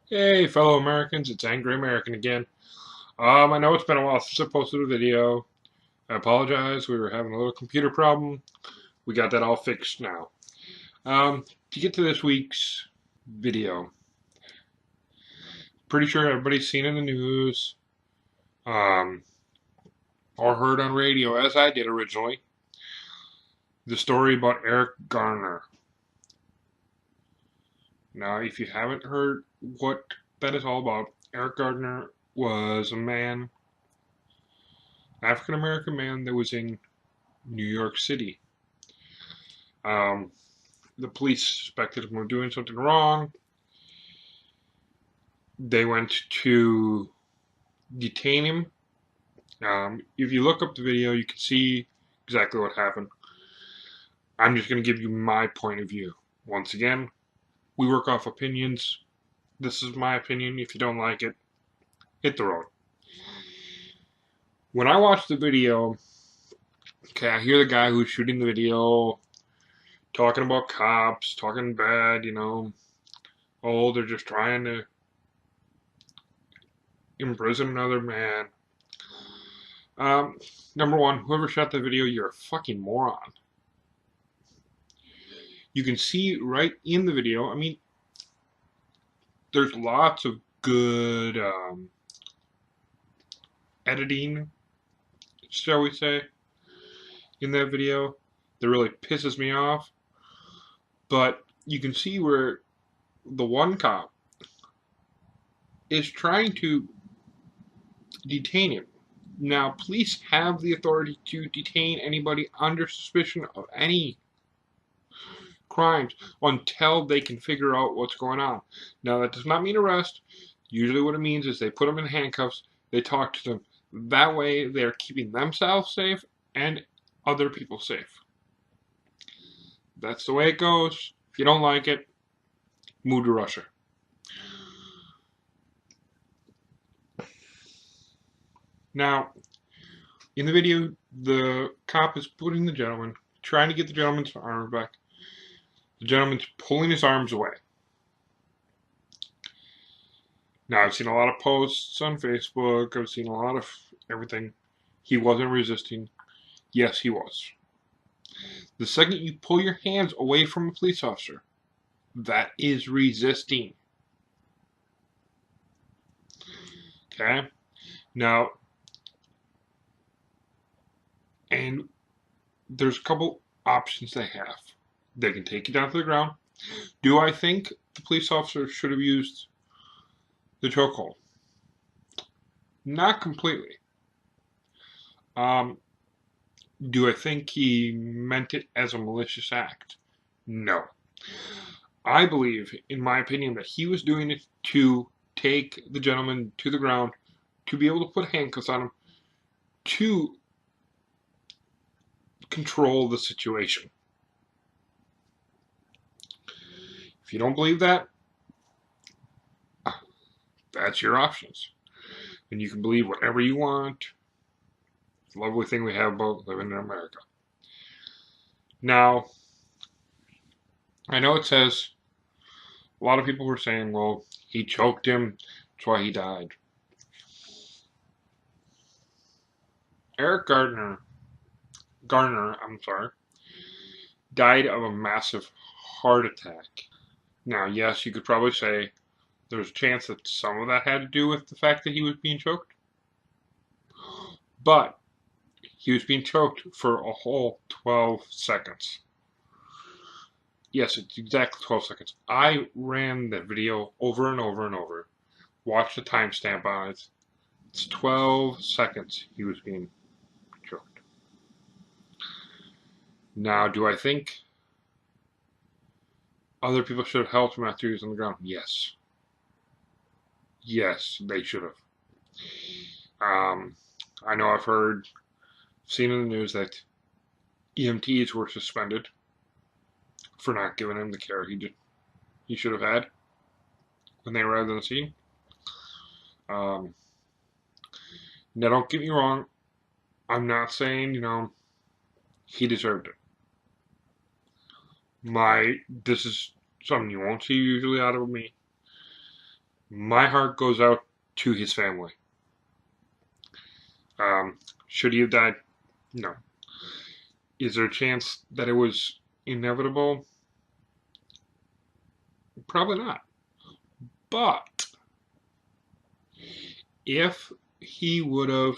Hey, fellow Americans, it's Angry American again. I know it's been a while since I posted a video. I apologize, we were having a little computer problem. We got that all fixed now. To get to this week's video, pretty sure everybody's seen in the news, um, or heard on radio, as I did originally, the story about Eric Garner. Now, if you haven't heard what that is all about, Eric Gardner was a man, African American man that was in New York City. Um, the police suspected him of doing something wrong. They went to detain him. If you look up the video, you can see exactly what happened. I'm just going to give you my point of view. Once again, we work off opinions. This is my opinion. If you don't like it, hit the road. When I watched the video, okay, I hear the guy who's shooting the video talking about cops, talking bad, oh, they're just trying to imprison another man. Um, Number one, whoever shot the video, you're a fucking moron. You can see right in the video, I mean, there's lots of good editing, shall we say, in that video that really pisses me off. But you can see where the one cop is trying to detain him. Now, police have the authority to detain anybody under suspicion of any crimes until they can figure out what's going on. Now, that does not mean arrest. Usually, what it means is they put them in handcuffs, they talk to them. That way, they're keeping themselves safe and other people safe. That's the way it goes. If you don't like it, move to Russia. Now, in the video, the cop is putting the gentleman, trying to get the gentleman's arms back. The gentleman's pulling his arms away. Now, I've seen a lot of posts on Facebook. I've seen a lot of everything. He wasn't resisting. Yes, he was. The second you pull your hands away from a police officer, that is resisting. Okay? Now, and there's a couple options they have. They can take you down to the ground. Do I think the police officer should have used the chokehold? Not completely. Do I think he meant it as a malicious act? No. I believe, in my opinion, that he was doing it to take the gentleman to the ground, to be able to put handcuffs on him, to control the situation. If you don't believe that, that's your options. And you can believe whatever you want. It's a lovely thing we have about living in America. Now, I know it says, a lot of people were saying, well, he choked him, that's why he died. Eric Garner, died of a massive heart attack. Now, yes, you could probably say there's a chance that some of that had to do with the fact that he was being choked. But he was being choked for a whole 12 seconds. Yes, it's exactly 12 seconds. I ran that video over and over and over. Watched the timestamp on it. It's 12 seconds he was being choked. Now, do I think other people should have helped him after he was on the ground? Yes. Yes, they should have. I know seen in the news that EMTs were suspended for not giving him the care he should have had when they arrived on the scene. Now, don't get me wrong. I'm not saying, he deserved it. This is something you won't see usually out of me. My heart goes out to his family. Should he have died? No. Is there a chance that it was inevitable? Probably not. But if he would have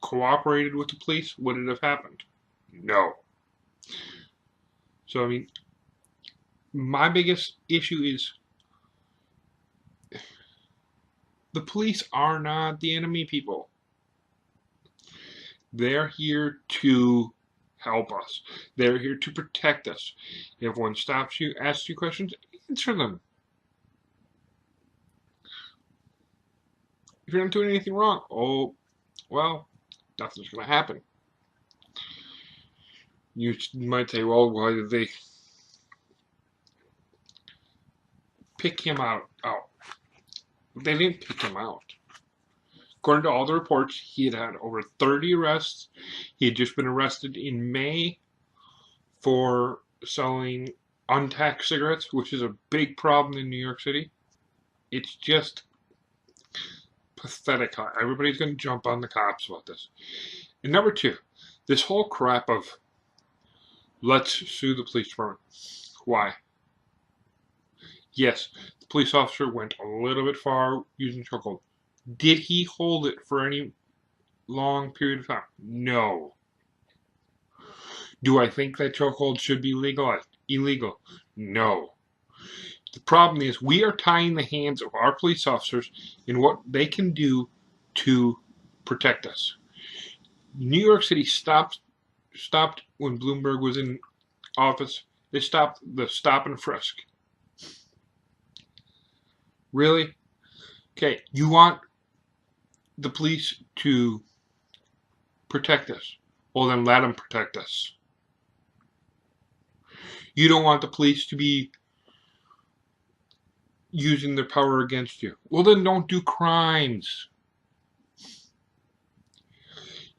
cooperated with the police, would it have happened? No. So, I mean, my biggest issue is the police are not the enemy, people. They're here to help us. They're here to protect us. If one stops you, asks you questions, answer them. If you're not doing anything wrong, oh, well, nothing's going to happen. You might say, well, why did they pick him out? Oh, they didn't pick him out. According to all the reports, he had had over 30 arrests. He had just been arrested in May for selling untaxed cigarettes, which is a big problem in New York City. It's just pathetic how everybody's going to jump on the cops about this. And number two, this whole crap of let's sue the police department. Why? Yes, the police officer went a little bit far using chokehold. Did he hold it for any long period of time? No. Do I think that chokehold should be legalized? Illegal? No. The problem is we are tying the hands of our police officers in what they can do to protect us. New York City stopped when Bloomberg was in office. They stopped the stop and frisk. Really? Okay, you want the police to protect us. Well, then let them protect us. You don't want the police to be using their power against you. Well, then don't do crimes.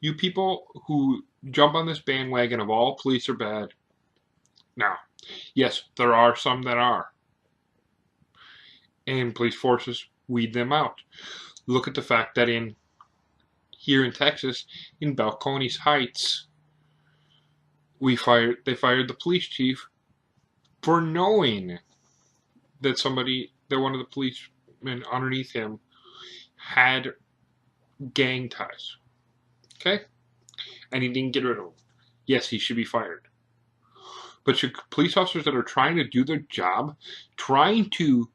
You people who jump on this bandwagon of all police are bad. Now, yes, there are some that are. And police forces weed them out. Look at the fact that here in Texas, in Balcones Heights, they fired the police chief for knowing that one of the policemen underneath him had gang ties. Okay? And he didn't get rid of them. Yes, he should be fired. But should police officers that are trying to do their job, trying to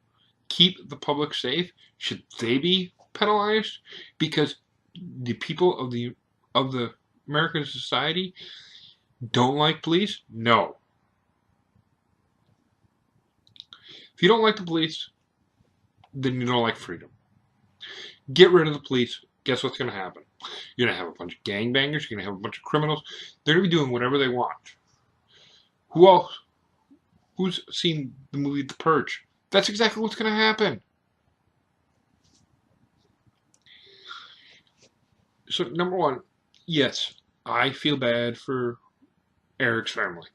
keep the public safe, should they be penalized? Because the people of the American society don't like police? No. If you don't like the police, then you don't like freedom. Get rid of the police. Guess what's going to happen? You're going to have a bunch of gangbangers. You're going to have a bunch of criminals. They're going to be doing whatever they want. Who else? Who's seen the movie The Purge? That's exactly what's going to happen. So, number one, yes, I feel bad for Eric's family.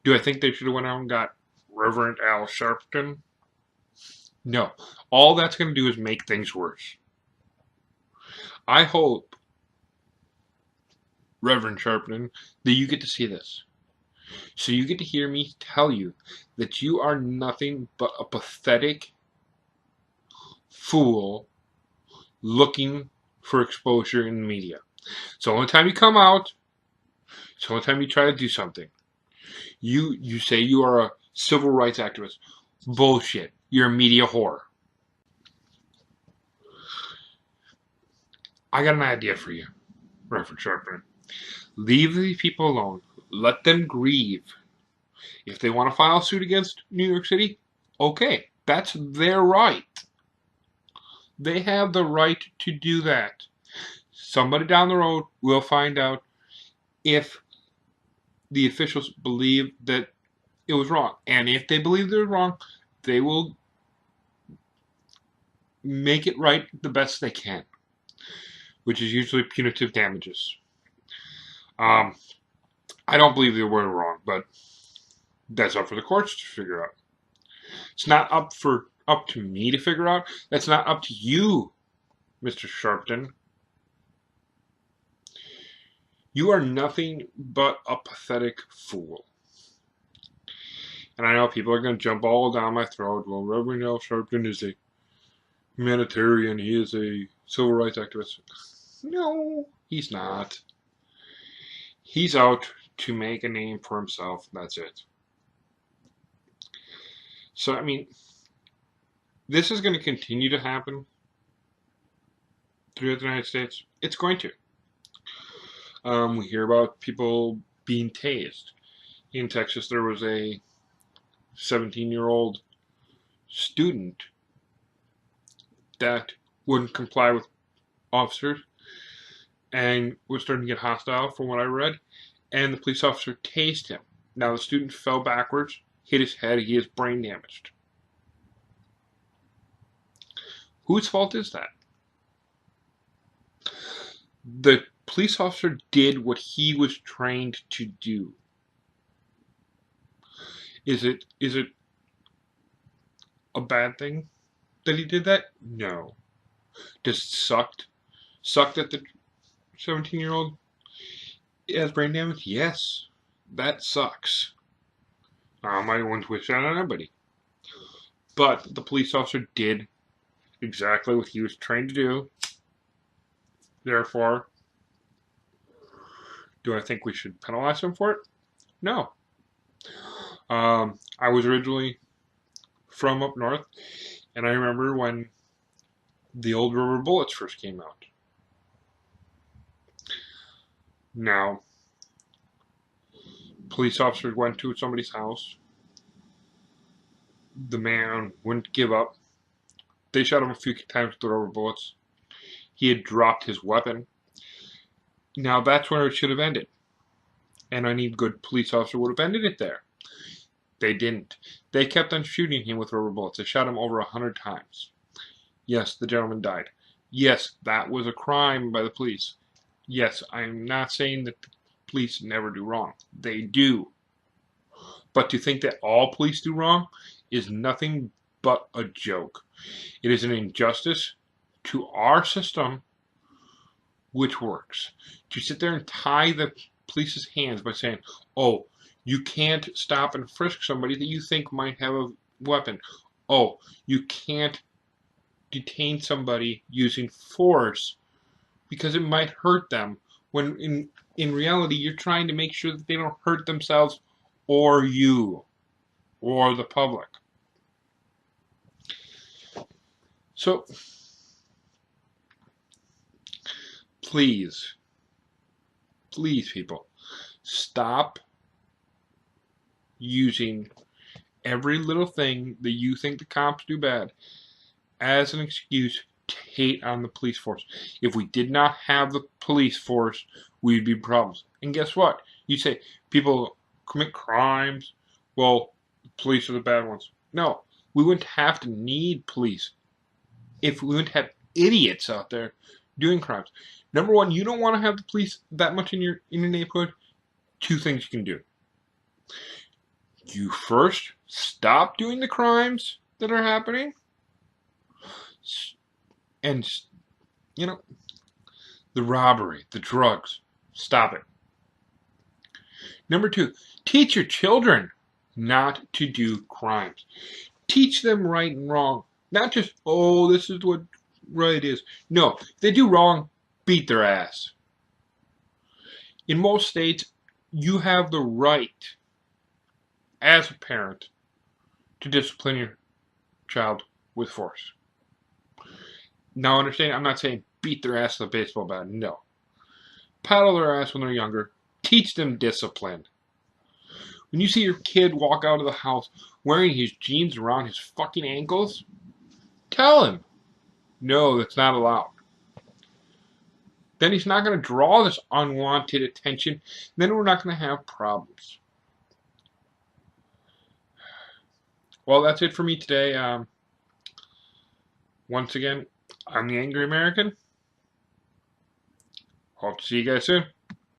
Do I think they should have went out and got Reverend Al Sharpton? No. All that's going to do is make things worse. I hope, Reverend Sharpton, that you get to see this. So you get to hear me tell you that you are nothing but a pathetic fool looking for exposure in the media. So the only time you come out, so the only time you try to do something, you say you are a civil rights activist. Bullshit. You're a media whore. I got an idea for you, Reverend Sharpton. Leave these people alone. Let them grieve. If they want to file a suit against New York City, okay, that's their right. They have the right to do that. Somebody down the road will find out if the officials believe that it was wrong. And if they believe it was wrong, they will make it right the best they can, which is usually punitive damages. I don't believe they were wrong, but that's up for the courts to figure out. It's not up for up to me to figure out. That's not up to you, Mr. Sharpton. You are nothing but a pathetic fool. And I know people are going to jump all down my throat. Well, Reverend Al Sharpton is a humanitarian. He is a civil rights activist. No, he's not. He's out to make a name for himself. That's it. So, I mean, this is going to continue to happen throughout the United States. It's going to. We hear about people being tased. In Texas, there was a 17-year-old student that wouldn't comply with officers and was starting to get hostile, from what I read, and the police officer tased him. Now, the student fell backwards, hit his head, he is brain damaged. Whose fault is that? The police officer did what he was trained to do. Is it a bad thing that he did that? No. Does it suck that the 17-year-old has brain damage? Yes. That sucks. I wouldn't wish that on anybody. But the police officer did exactly what he was trained to do. Therefore, do I think we should penalize him for it? No. I was originally from up north, and I remember when the old rubber bullets first came out. Now, police officers went to somebody's house. The man wouldn't give up. They shot him a few times with the rubber bullets. He had dropped his weapon. Now, that's where it should have ended. And any good police officer would have ended it there. They didn't. They kept on shooting him with rubber bullets. They shot him over 100 times. Yes, the gentleman died. Yes, that was a crime by the police. Yes, I'm not saying that the police never do wrong. They do. But to think that all police do wrong is nothing but a joke. It is an injustice to our system, which works. To sit there and tie the police's hands by saying, oh, you can't stop and frisk somebody that you think might have a weapon. Oh, you can't detain somebody using force because it might hurt them. When in reality, you're trying to make sure that they don't hurt themselves or you or the public. So, please, people, stop using every little thing that you think the cops do bad as an excuse to hate on the police force. If we did not have the police force, we'd be in problems. And guess what? You say people commit crimes. Well, police are the bad ones. No, we wouldn't have to need police if we wouldn't have idiots out there doing crimes. Number one, you don't want to have the police that much in your neighborhood. Two things you can do. You first stop doing the crimes that are happening, and the robbery, the drugs, stop it. Number two, teach your children not to do crimes. Teach them right and wrong. Not just, oh, this is what right is. No, if they do wrong, beat their ass. In most states, you have the right, as a parent, to discipline your child with force. Now, understand, I'm not saying beat their ass with a baseball bat. No. Paddle their ass when they're younger. Teach them discipline. When you see your kid walk out of the house wearing his jeans around his fucking ankles, tell him, no, that's not allowed. Then he's not going to draw this unwanted attention. Then we're not going to have problems. Well, that's it for me today. Once again, I'm the Angry American. Hope to see you guys soon.